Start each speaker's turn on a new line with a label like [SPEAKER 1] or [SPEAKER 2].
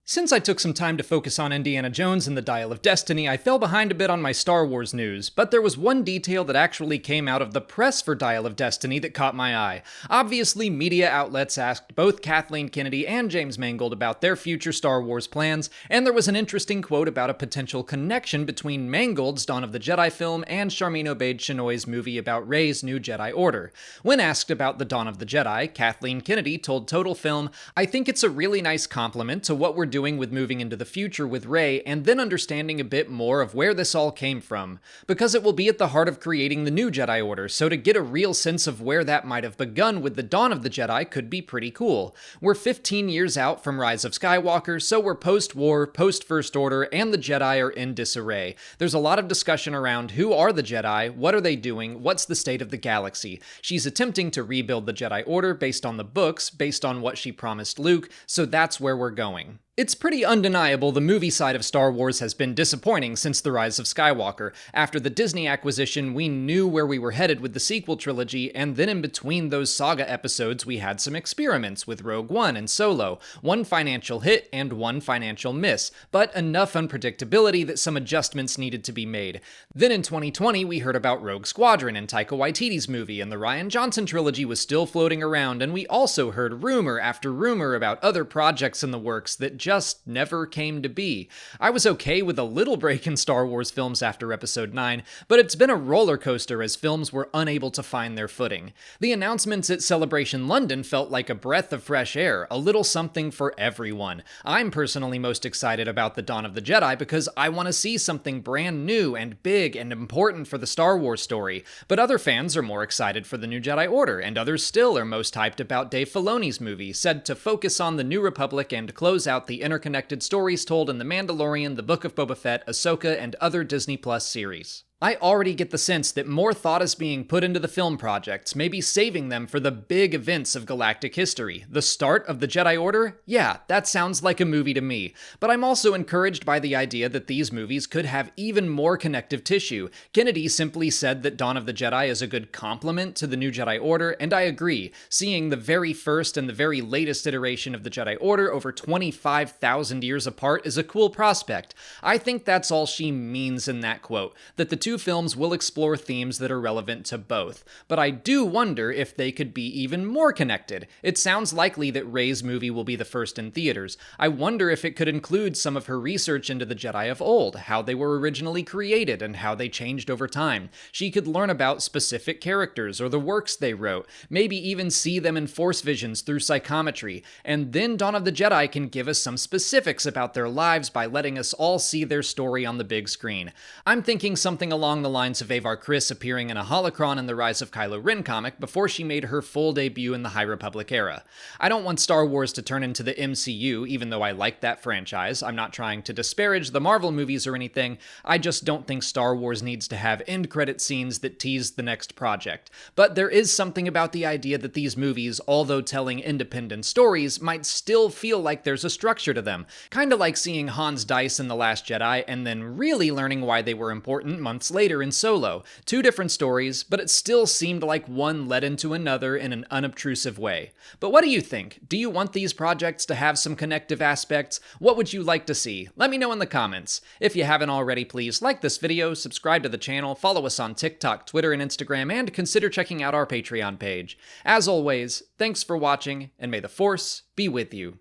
[SPEAKER 1] Since I took some time to focus on Indiana Jones and the Dial of Destiny, I fell behind a bit on my Star Wars news, but there was one detail that actually came out of the press for Dial of Destiny that caught my eye. Obviously, media outlets asked both Kathleen Kennedy and James Mangold about their future Star Wars plans, and there was an interesting quote about a potential connection between Mangold's Dawn of the Jedi film and Charmin Obaid-Chinoy's movie about Rey's new Jedi Order. When asked about the Dawn of the Jedi, Kathleen Kennedy told Total Film, "I think it's a really nice compliment to what we're doing with moving into the future with Rey, and then understanding a bit more of where this all came from, because it will be at the heart of creating the new Jedi Order, so to get a real sense of where that might have begun with the Dawn of the Jedi could be pretty cool. We're 15 years out from Rise of Skywalker, so we're post-war, post-First Order, and the Jedi are in disarray. There's a lot of discussion around who are the Jedi, what are they doing, what's the state of the galaxy. She's attempting to rebuild the Jedi Order based on the books, based on what she promised Luke, so that's where we're going." It's pretty undeniable the movie side of Star Wars has been disappointing since The Rise of Skywalker. After the Disney acquisition, we knew where we were headed with the sequel trilogy, and then in between those saga episodes, we had some experiments with Rogue One and Solo. One financial hit and one financial miss, but enough unpredictability that some adjustments needed to be made. Then in 2020, we heard about Rogue Squadron and Taika Waititi's movie, and the Rian Johnson trilogy was still floating around, and we also heard rumor after rumor about other projects in the works that just never came to be. I was okay with a little break in Star Wars films after Episode 9, but it's been a roller coaster as films were unable to find their footing. The announcements at Celebration London felt like a breath of fresh air, a little something for everyone. I'm personally most excited about the Dawn of the Jedi because I want to see something brand new and big and important for the Star Wars story, but other fans are more excited for the new Jedi Order, and others still are most hyped about Dave Filoni's movie, said to focus on the New Republic and close out the interconnected stories told in The Mandalorian, The Book of Boba Fett, Ahsoka, and other Disney Plus series. I already get the sense that more thought is being put into the film projects, maybe saving them for the big events of galactic history. The start of the Jedi Order? Yeah, that sounds like a movie to me. But I'm also encouraged by the idea that these movies could have even more connective tissue. Kennedy simply said that Dawn of the Jedi is a good complement to the new Jedi Order, and I agree. Seeing the very first and the very latest iteration of the Jedi Order over 25,000 years apart is a cool prospect. I think that's all she means in that quote, that the two films will explore themes that are relevant to both, but I do wonder if they could be even more connected. It sounds likely that Rey's movie will be the first in theaters. I wonder if it could include some of her research into the Jedi of old, how they were originally created and how they changed over time. She could learn about specific characters or the works they wrote, maybe even see them in Force visions through psychometry, and then Dawn of the Jedi can give us some specifics about their lives by letting us all see their story on the big screen. I'm thinking something along the lines of Avar Kriss appearing in a holocron in the Rise of Kylo Ren comic before she made her full debut in the High Republic era. I don't want Star Wars to turn into the MCU, even though I like that franchise. I'm not trying to disparage the Marvel movies or anything. I just don't think Star Wars needs to have end credit scenes that tease the next project. But there is something about the idea that these movies, although telling independent stories, might still feel like there's a structure to them. Kinda like seeing Hans Dice in The Last Jedi and then really learning why they were important months later in Solo. Two different stories, but it still seemed like one led into another in an unobtrusive way. But what do you think? Do you want these projects to have some connective aspects? What would you like to see? Let me know in the comments. If you haven't already, please like this video, subscribe to the channel, follow us on TikTok, Twitter, and Instagram, and consider checking out our Patreon page. As always, thanks for watching, and may the Force be with you.